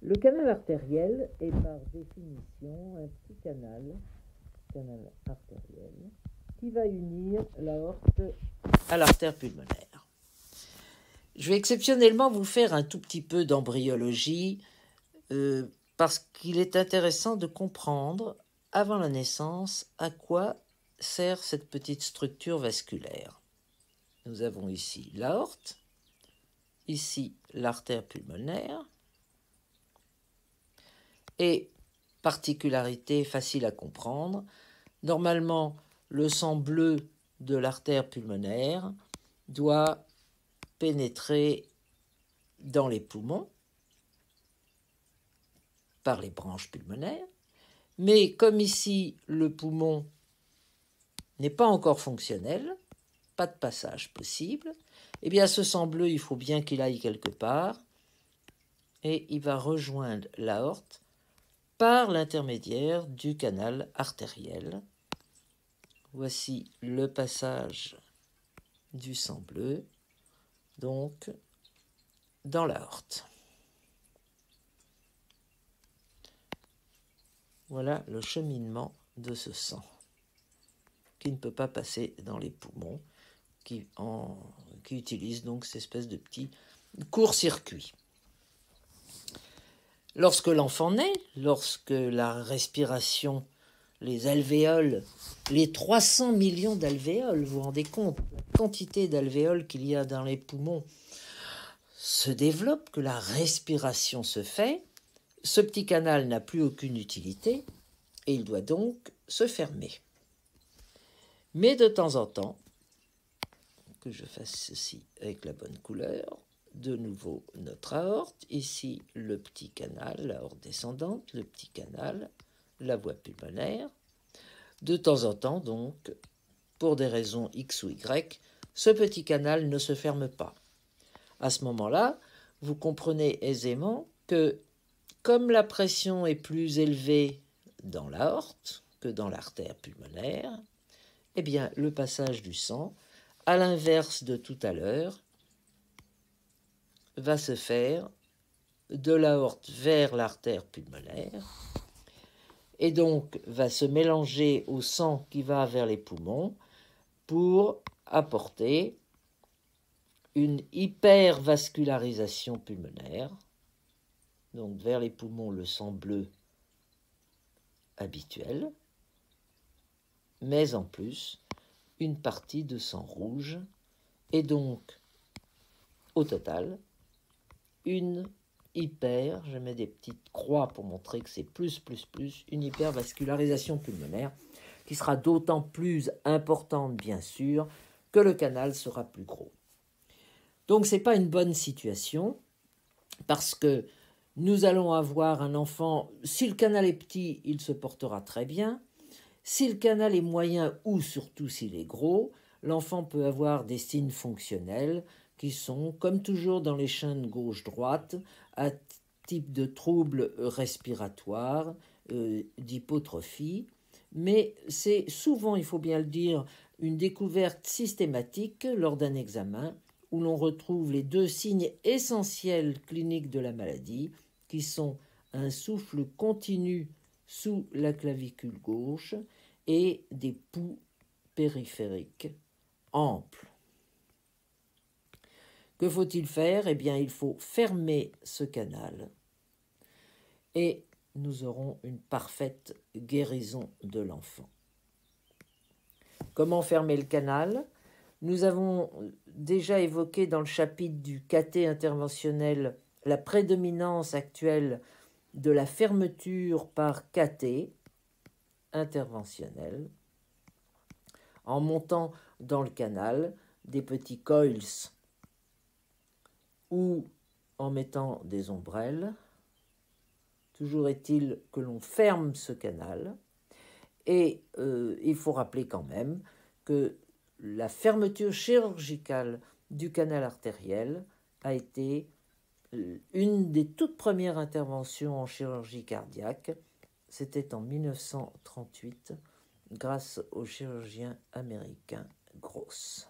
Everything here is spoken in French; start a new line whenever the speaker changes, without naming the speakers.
Le canal artériel est par définition un petit canal artériel, qui va unir l'aorte à l'artère pulmonaire. Je vais exceptionnellement vous faire un tout petit peu d'embryologie parce qu'il est intéressant de comprendre, avant la naissance, à quoi sert cette petite structure vasculaire. Nous avons ici l'aorte, ici l'artère pulmonaire, et particularité facile à comprendre, normalement le sang bleu de l'artère pulmonaire doit pénétrer dans les poumons par les branches pulmonaires, mais comme ici le poumon n'est pas encore fonctionnel, pas de passage possible, eh bien ce sang bleu, il faut bien qu'il aille quelque part, et il va rejoindre l'aorte par l'intermédiaire du canal artériel. Voici le passage du sang bleu, donc dans l'aorte. Voilà le cheminement de ce sang, qui ne peut pas passer dans les poumons, qui utilise donc cette espèce de petit court-circuit. Lorsque l'enfant naît, lorsque la respiration, les alvéoles, les 300 millions d'alvéoles, vous vous rendez compte, la quantité d'alvéoles qu'il y a dans les poumons, se développe, que la respiration se fait, ce petit canal n'a plus aucune utilité et il doit donc se fermer. Mais de temps en temps, que je fasse ceci avec la bonne couleur, de nouveau notre aorte, ici le petit canal, l'aorte descendante, le petit canal, la voie pulmonaire. De temps en temps, donc, pour des raisons X ou Y, ce petit canal ne se ferme pas. À ce moment-là, vous comprenez aisément que, comme la pression est plus élevée dans l'aorte que dans l'artère pulmonaire, eh bien, le passage du sang, à l'inverse de tout à l'heure, va se faire de l'aorte vers l'artère pulmonaire et donc va se mélanger au sang qui va vers les poumons pour apporter une hypervascularisation pulmonaire, donc vers les poumons le sang bleu habituel, mais en plus une partie de sang rouge, et donc au total une je mets des petites croix pour montrer que c'est plus, une hypervascularisation pulmonaire qui sera d'autant plus importante, bien sûr, que le canal sera plus gros. Donc, ce n'est pas une bonne situation, parce que nous allons avoir un enfant, si le canal est petit, il se portera très bien. Si le canal est moyen, ou surtout s'il est gros, l'enfant peut avoir des signes fonctionnels, qui sont, comme toujours dans les chaînes gauche-droite, un type de trouble respiratoire, d'hypotrophie, mais c'est souvent, il faut bien le dire, une découverte systématique lors d'un examen où l'on retrouve les deux signes essentiels cliniques de la maladie, qui sont un souffle continu sous la clavicule gauche et des poux périphériques amples. Que faut-il faire? Eh bien, il faut fermer ce canal et nous aurons une parfaite guérison de l'enfant. Comment fermer le canal? Nous avons déjà évoqué dans le chapitre du cathé interventionnel la prédominance actuelle de la fermeture par cathé interventionnel en montant dans le canal des petits coils ou en mettant des ombrelles. Toujours est-il que l'on ferme ce canal et il faut rappeler quand même que la fermeture chirurgicale du canal artériel a été une des toutes premières interventions en chirurgie cardiaque. C'était en 1938 grâce au chirurgien américain Gross.